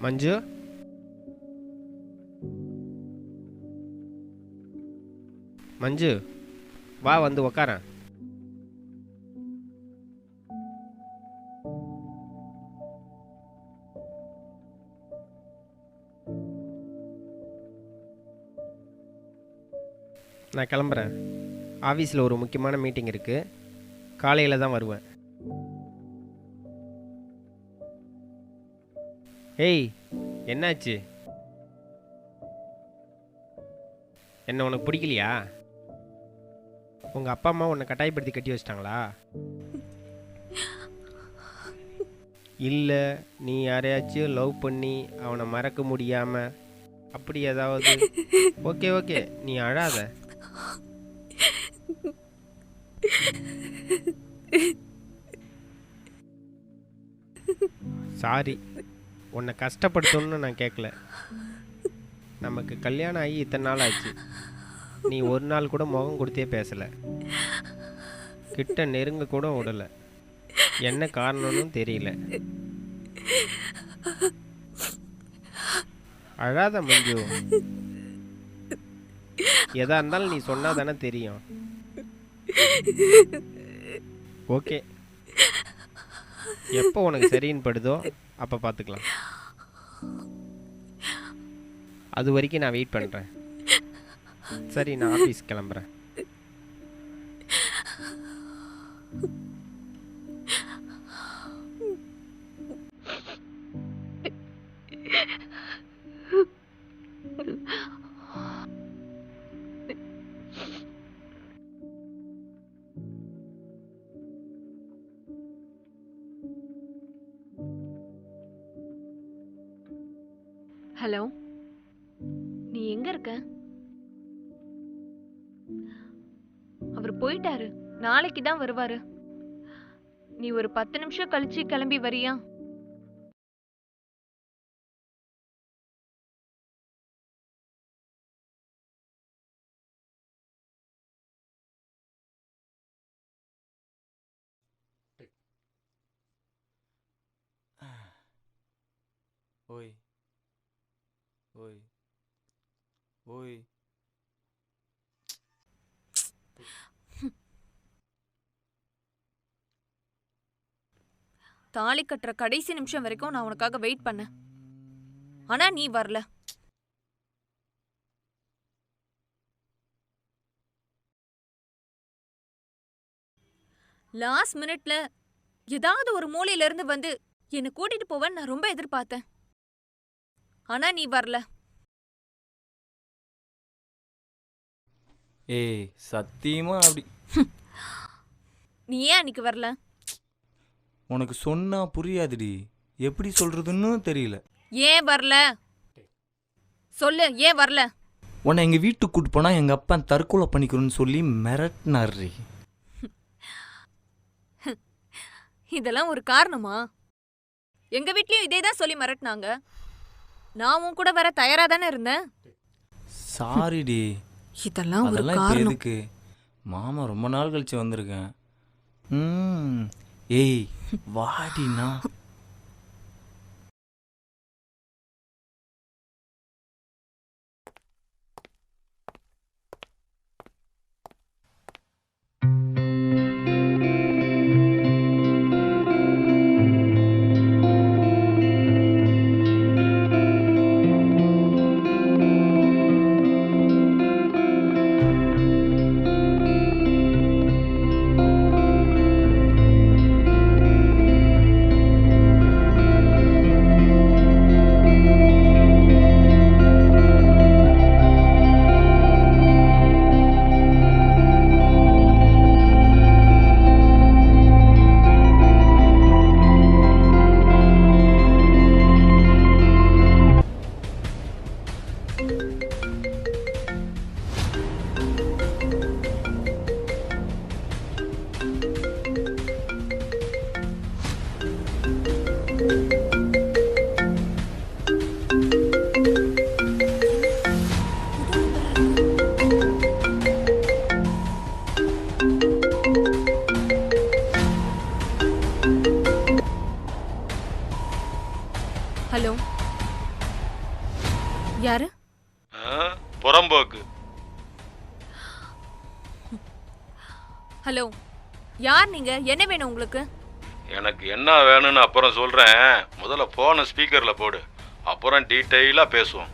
மஞ்சு, மஞ்சு, வா வந்து உக்காரேன். நான் கிளம்புறேன். ஆஃபீஸில் ஒரு முக்கியமான மீட்டிங் இருக்குது. காலையில் தான் வருவேன். ஏய், என்னாச்சு? என்ன உனக்கு பிடிக்கலையா? உங்கள் அப்பா அம்மா உன்னை கட்டாயப்படுத்தி கட்டி வச்சிட்டாங்களா? இல்லை நீ யாரையாச்சும் லவ் பண்ணி அவனை மறக்க முடியாமல் அப்படி ஏதாவது? ஓகே ஓகே, நீ அழாத. சாரி, உன்னை கஷ்டப்படுத்தணும்னு நான் கேட்கல. நமக்கு கல்யாணம் ஆகி இத்தனை நாள் ஆச்சு. நீ ஒரு நாள் கூட முகம் கொடுத்தே பேசலை, கிட்ட நெருங்க கூட விடலை. என்ன காரணம்னு தெரியல. அழாத மஞ்சு. எதா இருந்தாலும் நீ சொன்னா தானே தெரியும். ஓகே, எப்போ உனக்கு சரின்னு படுதோ அப்போ பார்த்துக்கலாம். அது வரைக்கும் நான் வெயிட் பண்ணுறேன். சரி, நான் ஆஃபீஸ் கிளம்புறேன். ஹலோ, நீ எங்க இருக்க? அவர் போயிட்டாரு, நாளைக்கு தான் வருவாரு. நீ ஒரு 10 நிமிஷம் கழிச்சு கிளம்பி வரியா? ஓய் ஓய் ஓய். தாலி கட்டுற கடைசி நிமிஷம் வரைக்கும் நான் உனக்காக வெயிட் பண்ணேன். ஆனா நீ வரல. லாஸ்ட் மினிட்ல ஏதாவது ஒரு மூலையில இருந்து வந்து என்னை கூட்டிட்டு போவேன்னு நான் ரொம்ப எதிர்பார்த்தேன். ஆனா நீ வரல. ஏய், சத்தியமா அப்படி. நீ ஏன் அன்னைக்கு வரல? உனக்கு சொன்னா புரியாதுடி, எப்படி சொல்றதுன்னு தெரியல. ஏன் வரல சொல்லு, ஏன் வரல? உன்னை எங்க வீட்டுக்கு கூட்டு போனா எங்க அப்பா தற்கொலை பண்ணிக்கிறோன்னு சொல்லி மிரட்டினாரு. இதெல்லாம் ஒரு காரணமா? எங்க வீட்லயும் இதேதான் சொல்லி மிரட்டினாங்க. நான் உன் கூட வர தயாரா தானே இருந்தேன். சாரிடி, இதெல்லாம் ஒரு அதெல்லாம் இப்ப காரணம். எதுக்கு? மாமா ரொம்ப நாள் கழிச்சு வந்திருக்கேன். ஏய் வாடினா. ஹலோ, யாரு? புறம்போக்கு. ஹலோ, யார் நீங்க? என்ன வேணும் உங்களுக்கு? எனக்கு என்ன வேணும்னு அப்புறம் சொல்றேன். முதல்ல போனை ஸ்பீக்கர்ல போடு, அப்புறம் டீட்டெயிலா பேசுவோம்.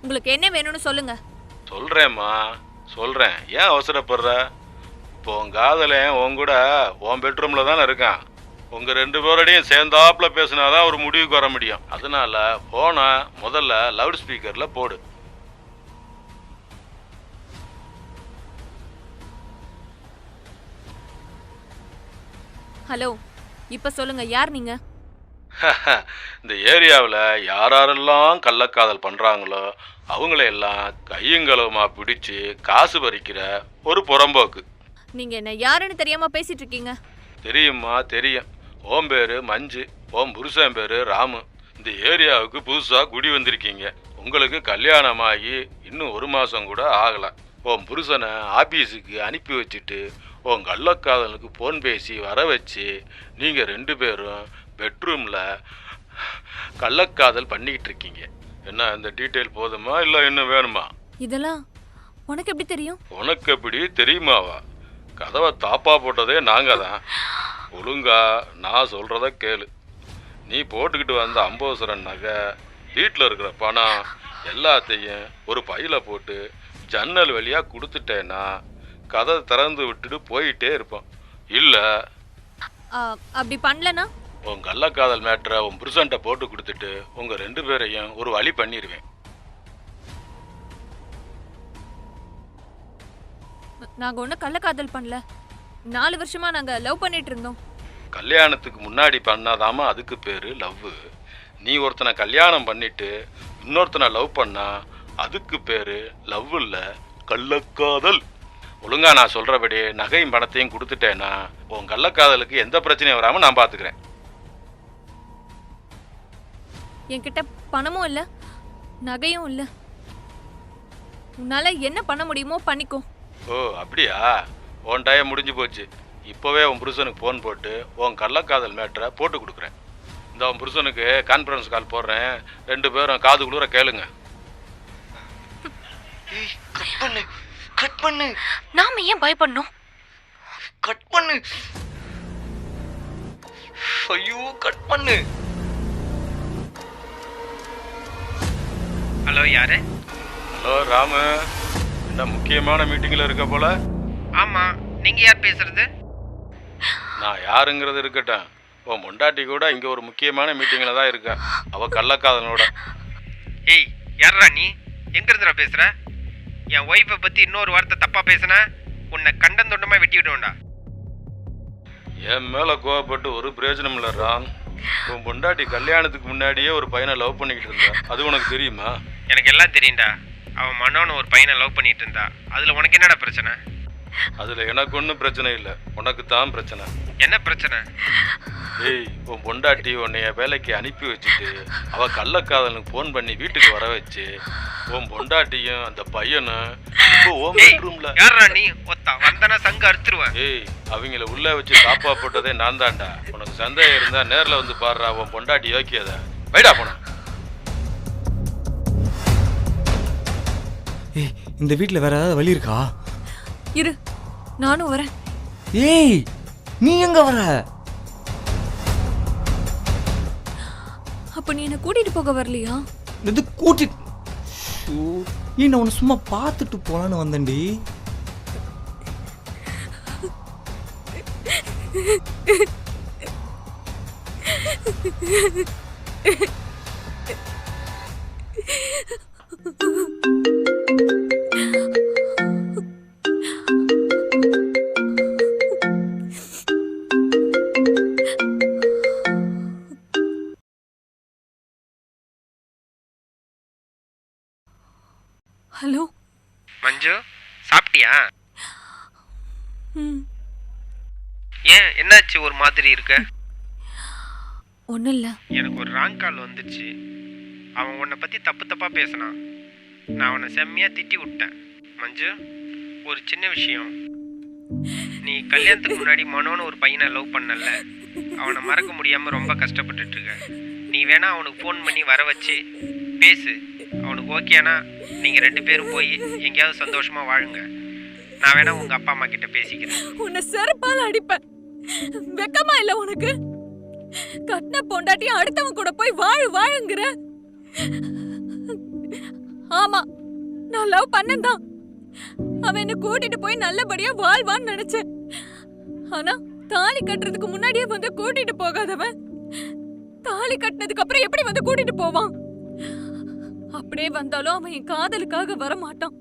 உங்களுக்கு என்ன வேணும்னு சொல்லுங்க. சொல்றேம்மா சொல்றேன், ஏன் அவசரப்படுற? இப்போ உன் காதலன் உன் கூட உன் பெட்ரூம்ல தானே இருக்கான். உங்க 2 பேரோடையும் சேர்ந்தாப்புல பேசினாதான் ஒரு முடிவுக்கு வர முடியும். அதனால போனை முதல்ல லவுட் ஸ்பீக்கர்ல போடு. ஹலோ, இப்ப சொல்லுங்க, யார் நீங்க? இந்த ஏரியாவில் யாரெல்லாம் கள்ளக்காதல் பண்ணுறாங்களோ அவங்களையெல்லாம் கையுங்களவுமா பிடிச்சி காசு பறிக்கிற ஒரு புறம்போக்கு. நீங்க என்ன யாருன்னு தெரியாம பேசிட்டு இருக்கீங்க. தெரியுமா? தெரியும். ஓம் பேரு மஞ்சு, ஓம் புருஷன் பேரு ராமு. இந்த ஏரியாவுக்கு புதுசாக குடி வந்திருக்கீங்க. உங்களுக்கு கல்யாணமாகி இன்னும் 1 மாதம் கூட ஆகலை. உன் புருஷனை ஆபீஸுக்கு அனுப்பி வச்சுட்டு உன் கள்ளக்காதலுக்கு ஃபோன் பேசி வர வச்சு நீங்கள் 2 பேரும் பெட்ரூமில் கள்ளக்காதல் பண்ணிக்கிட்டு இருக்கீங்க. என்ன இந்த டீட்டெயில் போதுமா இல்லை இன்னும் வேணுமா? இதெல்லாம் உனக்கு எப்படி தெரியும்? உனக்கு எப்படி தெரியுமாவா? கதவை தாப்பா போட்டதே நாங்கள் தான். ஒழுங்கா நான் சொல்கிறத கேளு. நீ போட்டுக்கிட்டு வந்த 50 நகை, வீட்டில் இருக்கிற பணம் எல்லாத்தையும் ஒரு பையில போட்டு ஜன்னல் வழியாக கொடுத்துட்டேன்னா கதை திறந்து விட்டுட்டு போயிட்டே இருப்போம். இல்லை அப்படி பண்ணலனா உன் கள்ளக்காதல் மேட்டரை உன் புருஷன்ட்ட போட்டு கொடுத்துட்டு உங்கள் 2 பேரையும் ஒரு வழி பண்ணிடுவேன். நாங்க ஒன்றும் கள்ளக்காதல் பண்ணல. 4 வருஷமா நாங்க லவ் பண்ணிட்டு இருந்தோம். கல்யாணத்துக்கு முன்னாடி பண்ணாதாமா அதுக்கு பேர் லவ். நீ ஒருத்தனை கல்யாணம் பண்ணிட்டு இன்னொருத்தனை லவ் பண்ணா அதுக்கு பேர் லவ் இல்லை, கள்ளக்காதல். ஒழுங்கா நான் சொல்கிறபடி நகையும் பணத்தையும் கொடுத்துட்டேன்னா உன் கள்ளக்காதலுக்கு எந்த பிரச்சனையும் வராமல் நான் பார்த்துக்கிறேன். என்கிட்ட பணமும் இல்லை, நகையும் இல்லை. உன்னால என்ன பண்ண முடியுமோ பண்ணிக்கோ. ஓ அப்படியா? உன் டைம் முடிஞ்சு போச்சு. இப்போவே உன் புருஷனுக்கு ஃபோன் போட்டு உன் கள்ளக்காதல் மேட்டரை போட்டு கொடுக்குறேன். இந்த உன் புருஷனுக்கு கான்ஃபரன்ஸ் கால் போடுறேன். 2 பேரும் காது குளிர கேளுங்க. கட் பண்ணு, கட் பண்ணு. நாம ஏன் பயப்படணும்? கட் பண்ணு. ஐயோ கட் பண்ணு. ஹலோ, யாரு? ஹலோ ராமு, என்ன முக்கியமான மீட்டிங்கில் இருக்க போல? ஆமாம், நீங்கள் யார் பேசுறது? நான் யாருங்கிறது இருக்கட்டும், உன் பொண்டாட்டி கூட இங்கே ஒரு முக்கியமான மீட்டிங்கில் தான் இருக்கேன். அவள் கள்ளக்காதலனோட. ஏய், யாரா நீ? எங்கேருந்துடா பேசுகிற? என் ஒய்ஃபை பற்றி இன்னொரு வார்த்தை தப்பாக பேசுனா உன்னை கண்டம் தொண்டமாக வெட்டி விடுவேன்டா. என் மேலே கோவப்பட்டு ஒரு பிரயோஜனம் இல்லை ராம். உன் பொண்டாட்டி கல்யாணத்துக்கு முன்னாடியே ஒரு பையனை லவ் பண்ணிக்கிட்டு இருந்தா, அது உனக்கு தெரியுமா? எனக்கு எல்லாம் தெரியும்டா. அவன் மன்னோன்னு ஒரு பையனை லவ் பண்ணிட்டு இருந்தா. அதில் உனக்கு என்னடா பிரச்சனை? அதில் எனக்கு ஒன்றும் பிரச்சனை இல்லை, உனக்கு தான் பிரச்சனை. என்ன பிரச்சனை? ஏய், உன் பொண்டாட்டி உன்னைய வேலைக்கு அனுப்பி வச்சுட்டு அவள் கள்ளக்காதலுக்கு ஃபோன் பண்ணி வீட்டுக்கு வர வச்சு உன் பொண்டாட்டியும் அந்த பையனும் இப்போ உன் பெட்ரூம்ல. யாரா நீ? ஒத்தா வந்தனா சங்க அறுத்துருவேன். ஏய், அவங்கள உள்ள வச்சு தாப்பா போட்டதே நான் தான்டா. உனக்கு சந்தேகம் இருந்தா நேரில் வந்து பாடுறா. உன் பொண்டாட்டி யோக்கியத வைடா போன. ஏய், இந்த வீட்டில் வேற ஏதாவது வழி இருக்கா? இரு, நானும் வரேன். ஏய், நீ எங்க வர? அப்ப நீ என்ன கூட்டிட்டு போக வரலையா? இது கூட்டி நான் உன்னை சும்மா பார்த்துட்டு போலான்னு வந்தேன்டி. ஹலோ மஞ்சு, சாப்பிட்டியா? ம், ஏன், என்னாச்சு ஒரு மாதிரி இருக்க? ஒன்றும் இல்லை. எனக்கு ஒரு ராங் கால் வந்துச்சு. அவன் உன்னை பற்றி தப்பு தப்பாக பேசினான். நான் அவனை செம்மையாக திட்டி விட்டேன். மஞ்சு, ஒரு சின்ன விஷயம். நீ கல்யாணத்துக்கு முன்னாடி மனோன்னு ஒரு பையனை லவ் பண்ணல, அவனை மறக்க முடியாமல் ரொம்ப கஷ்டப்பட்டுட்டு இருக்க. நீ வேணா அவனுக்கு ஃபோன் பண்ணி வர வச்சு பேசு. அவனுக்கு ஓகேனா நீங்கள் 2 பேரும் போய் எங்கேயாவது சந்தோஷமாக வாழுங்க. நான் வேணா உங்கள் அப்பா அம்மா கிட்ட பேசிக்கிறேன். உன்னை செருப்பால அடிப்பேன். வெக்கமா இல்ல உனக்கு? கட்டின பொண்டாட்டி அடுத்தவன் கூட போய் வாழுங்கிற. ஆமா, நான் லவ் பண்ணதான். அவன் என்ன கூட்டிட்டு போய் நல்லபடியா வாழ்வான்னு நினைச்சேன். ஆனா தாலி கட்டுறதுக்கு முன்னாடியே வந்து கூட்டிட்டு போகாதவன் தாலி கட்டினதுக்கு அப்புறம் எப்படி வந்து கூட்டிட்டு போவான்? அப்படியே வந்தாலும் அவன் என் காதலுக்காக வர மாட்டான்.